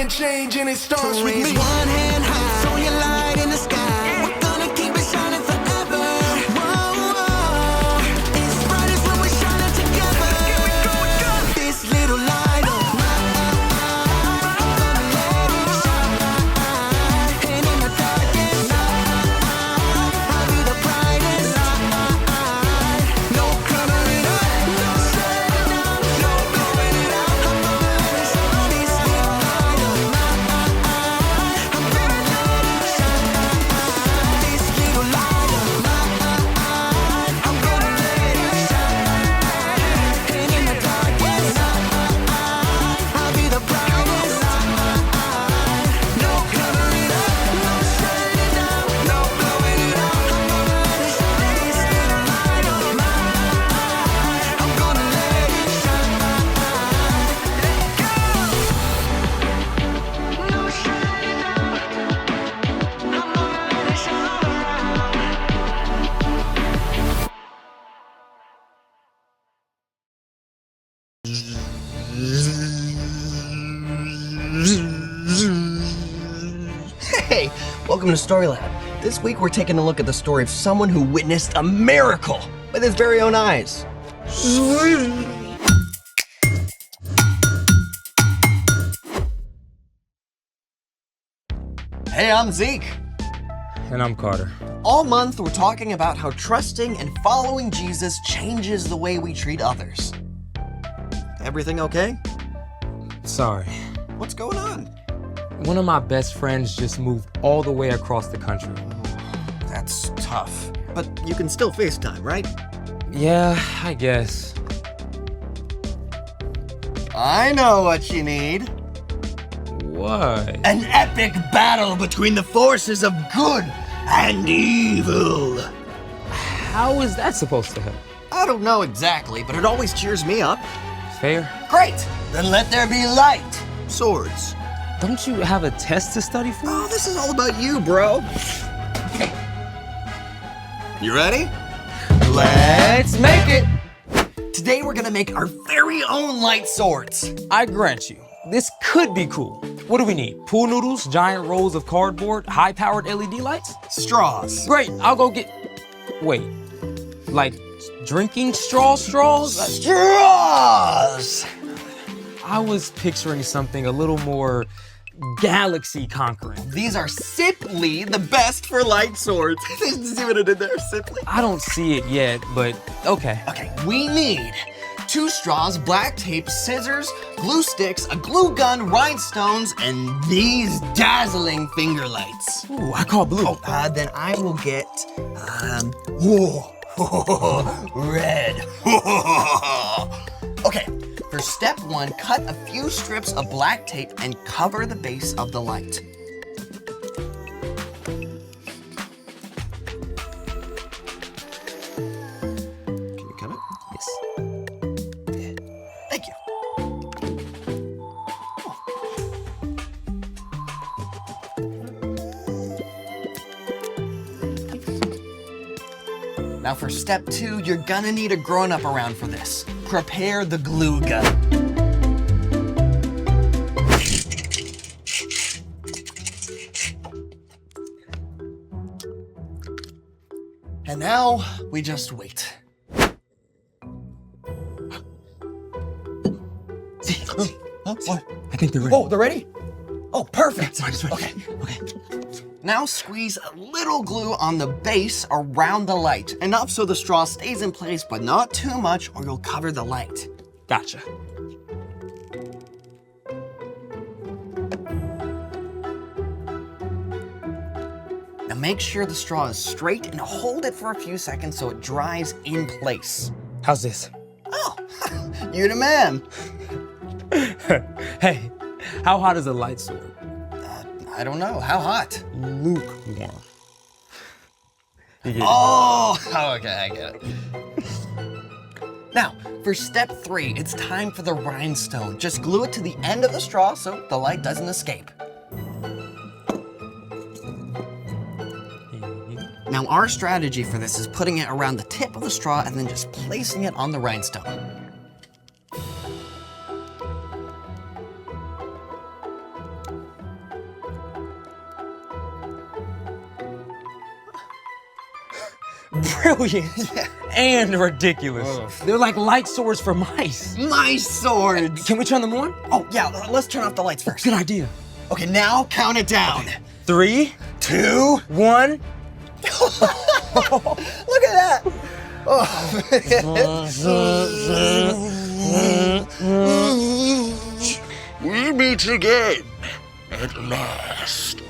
Change and it starts with me. One hand high, so you light in the sky. We're gonna keep it shining forever. Whoa, whoa. It's brightest when we're shining together. This little light of mine, I'm gonna let it shine. And in the darkest night, I'll be the brightest light. No covering up, no shutting down, no blowing it out. I'm gonna let it shine. This little light of Hey, welcome to Story Lab. This week we're taking a look at the story of someone who witnessed a miracle with his very own eyes. Hey, I'm Zeke. And I'm Carter. All month we're talking about how trusting and following Jesus changes the way we treat others. Everything okay? Sorry. What's going on? One of my best friends just moved all the way across the country. That's tough. But you can still FaceTime, right? Yeah, I guess. I know what you need. What? An epic battle between the forces of good and evil. How is that supposed to help? I don't know exactly, but it always cheers me up. Fair. Great! Then let there be light. Swords. Don't you have a test to study for? Oh, this is all about you, bro. You ready? Let's make it! Today we're gonna make our very own light swords. I grant you, this could be cool. What do we need? Pool noodles, giant rolls of cardboard, high-powered LED lights? Straws. Great, I'll go get... Wait, like drinking straws? Straws! I was picturing something a little more galaxy conquering. These are simply the best for light swords. See what I did there? Simply. I don't see it yet, but okay. Okay, we need 2 straws, black tape, scissors, glue sticks, a glue gun, rhinestones, and these dazzling finger lights. Ooh, I call blue. Then I will get, red. Okay, for step 1, cut a few strips of black tape and cover the base of the light. Can you cut it? Yes. Thank you. Now for step 2, you're gonna need a grown-up around for this. Prepare the glue gun. And now we just wait. What? I think they're ready. Oh, they're ready? Oh, perfect. It's ready. Okay. Now squeeze a little glue on the base around the light. Enough so the straw stays in place, but not too much or you'll cover the light. Gotcha. Now make sure the straw is straight and hold it for a few seconds so it dries in place. How's this? Oh, you the man. Hey, how hot is a light sword? I don't know, how hot? Lukewarm. You get it? Oh, okay, I get it. Now, for step 3, it's time for the rhinestone. Just glue it to the end of the straw so the light doesn't escape. Now, our strategy for this is putting it around the tip of the straw and then just placing it on the rhinestone. Brilliant and ridiculous. They're like light swords for mice. My swords! Can we turn them on? Oh, yeah, let's turn off the lights first. Good idea. Okay, now count it down. 3, 2, 1. look at that! We meet again at last.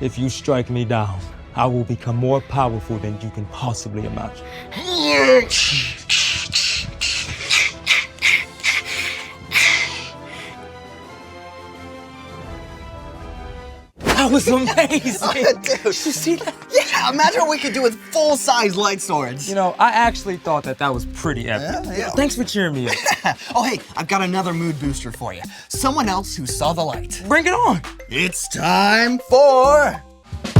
If you strike me down, I will become more powerful than you can possibly imagine. That was amazing. Dude. You see that? Yeah, imagine what we could do with full-size light swords. You know, I actually thought that was pretty epic. Yeah. Thanks for cheering me up. Oh, hey, I've got another mood booster for you. Someone else who saw the light. Bring it on. It's time for...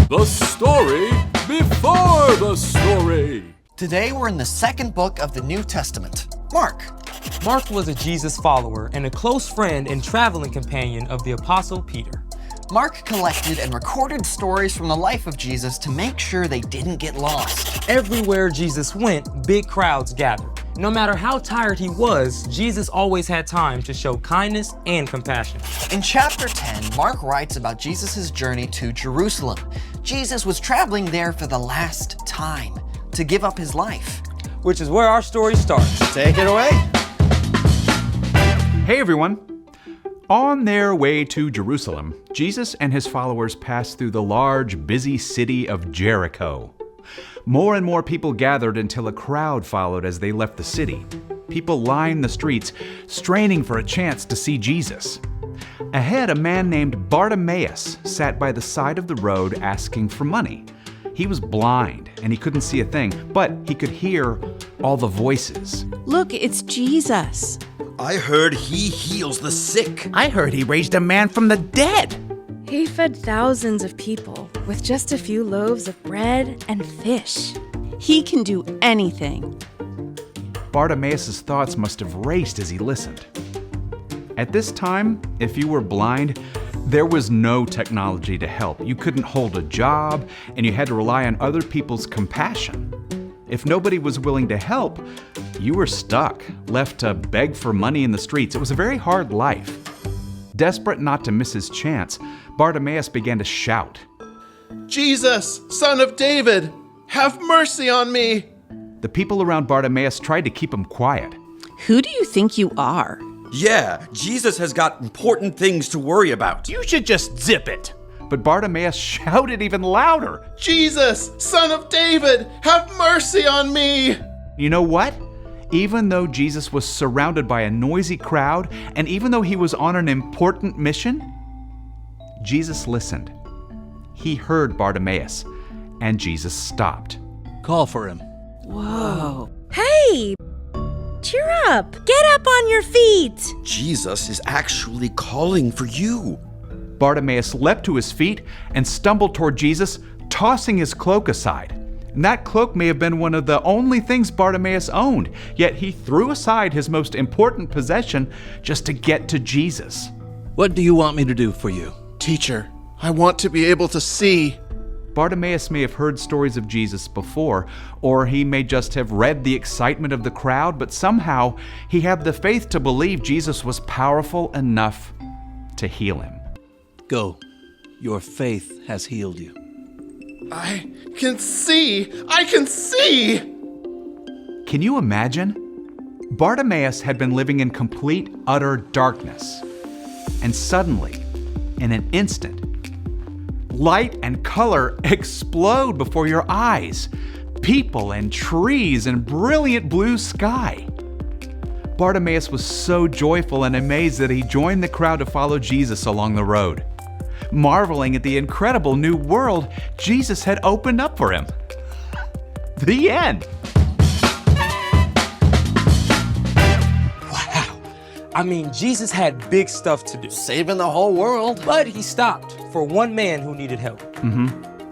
The story before the story. Today we're in the 2nd book of the New Testament. Mark. Mark was a Jesus follower and a close friend and traveling companion of the Apostle Peter. Mark collected and recorded stories from the life of Jesus to make sure they didn't get lost. Everywhere Jesus went, big crowds gathered. No matter how tired he was, Jesus always had time to show kindness and compassion. In chapter 10, Mark writes about Jesus' journey to Jerusalem. Jesus was traveling there for the last time to give up his life. Which is where our story starts. Take it away. Hey everyone! On their way to Jerusalem, Jesus and his followers passed through the large, busy city of Jericho. More and more people gathered until a crowd followed as they left the city. People lined the streets, straining for a chance to see Jesus. Ahead, a man named Bartimaeus sat by the side of the road asking for money. He was blind and he couldn't see a thing, but he could hear all the voices. Look, it's Jesus. I heard he heals the sick. I heard he raised a man from the dead. He fed thousands of people with just a few loaves of bread and fish. He can do anything. Bartimaeus' thoughts must have raced as he listened. At this time, if you were blind, there was no technology to help. You couldn't hold a job, and you had to rely on other people's compassion. If nobody was willing to help, you were stuck, left to beg for money in the streets. It was a very hard life. Desperate not to miss his chance, Bartimaeus began to shout, Jesus, son of David, have mercy on me! The people around Bartimaeus tried to keep him quiet. Who do you think you are? Yeah, Jesus has got important things to worry about. You should just zip it. But Bartimaeus shouted even louder. Jesus, son of David, have mercy on me! You know what? Even though Jesus was surrounded by a noisy crowd, and even though he was on an important mission, Jesus listened. He heard Bartimaeus, and Jesus stopped. Call for him. Whoa. Hey! Cheer up! Get up on your feet! Jesus is actually calling for you. Bartimaeus leapt to his feet and stumbled toward Jesus, tossing his cloak aside. And that cloak may have been one of the only things Bartimaeus owned, yet he threw aside his most important possession just to get to Jesus. What do you want me to do for you? Teacher, I want to be able to see. Bartimaeus may have heard stories of Jesus before, or he may just have read the excitement of the crowd, but somehow he had the faith to believe Jesus was powerful enough to heal him. Go. Your faith has healed you. I can see! I can see! Can you imagine? Bartimaeus had been living in complete, utter darkness. And suddenly, in an instant, light and color explode before your eyes. People and trees and brilliant blue sky. Bartimaeus was so joyful and amazed that he joined the crowd to follow Jesus along the road. Marveling at the incredible new world Jesus had opened up for him. The end. Wow. I mean, Jesus had big stuff to do, Saving the whole world. but he stopped for one man who needed help.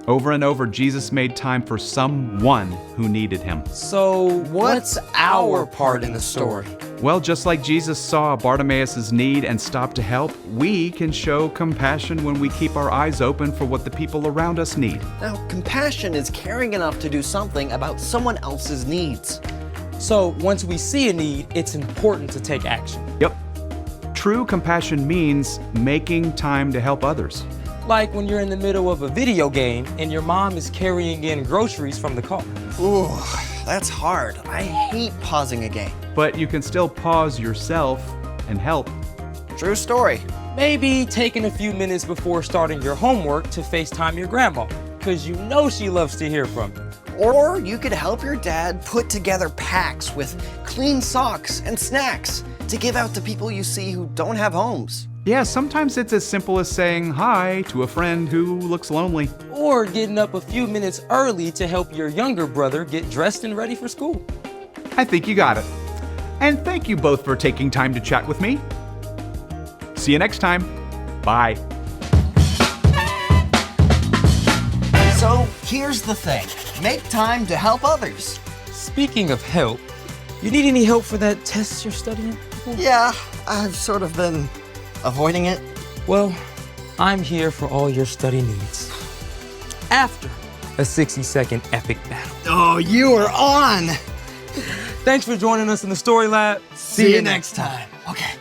Over and over, Jesus made time for someone who needed him. So What's our part in the story? Well, just like Jesus saw Bartimaeus' need and stopped to help, we can show compassion when we keep our eyes open for what the people around us need. Now, compassion is caring enough to do something about someone else's needs. So once we see a need, it's important to take action. Yep. True compassion means making time to help others. Like when you're in the middle of a video game and your mom is carrying in groceries from the car. Ooh, that's hard. I hate pausing a game. But you can still pause yourself and help. True story. Maybe taking a few minutes before starting your homework to FaceTime your grandma, because you know she loves to hear from you. Or you could help your dad put together packs with clean socks and snacks to give out to people you see who don't have homes. Yeah, sometimes it's as simple as saying hi to a friend who looks lonely. Or getting up a few minutes early to help your younger brother get dressed and ready for school. I think you got it. And thank you both for taking time to chat with me. See you next time. Bye. So here's the thing. Make time to help others. Speaking of help, you need any help for that test you're studying? Yeah, I've sort of been avoiding it. Well, I'm here for all your study needs. After a 60-second epic battle. Oh, you are on. Thanks for joining us in the Story Lab. See you next time. Okay.